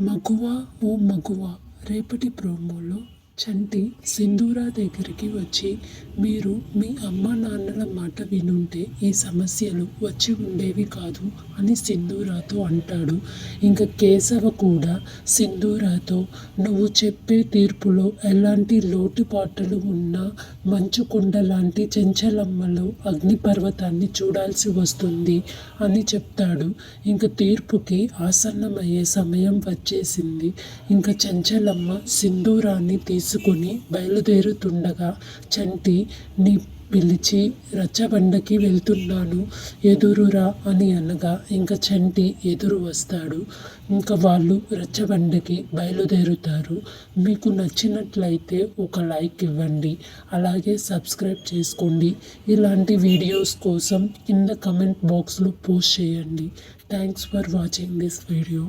మగువ ఓ మగువ రేపటి ప్రోమోలో చంటి సింధూర దగ్గరికి వచ్చి మీరు మీ అమ్మ నాన్నల మాట వినుంటే ఈ సమస్యలు వచ్చి ఉండేవి కాదు అని సింధూరాతో అంటాడు. ఇంకా కేశవ కూడా సింధూరాతో నువ్వు చెప్పే తీర్పులో ఎలాంటి లోటుపాట్లు ఉన్నా మంచు కొండ లాంటి చెంచలమ్మలో అగ్నిపర్వతాన్ని చూడాల్సి వస్తుంది అని చెప్తాడు. ఇంకా తీర్పుకి ఆసన్నమయ్యే సమయం వచ్చేసింది. ఇంకా చెంచలమ్మ సింధూరాన్ని తీసుకుని బయలుదేరుతుండగా చంటి నీ పిలిచి రచ్చబండకి వెళ్తున్నాను ఎదురురా అని అనగా ఇంకా చంటి ఎదురు వస్తాడు. ఇంకా వాళ్ళు రచ్చబండకి బయలుదేరుతారు. మీకు నచ్చినట్లయితే ఒక లైక్ ఇవ్వండి, అలాగే సబ్స్క్రైబ్ చేసుకోండి. ఇలాంటి వీడియోస్ కోసం కింద కమెంట్ బాక్స్లో పోస్ట్ చేయండి. Thanks for watching this video.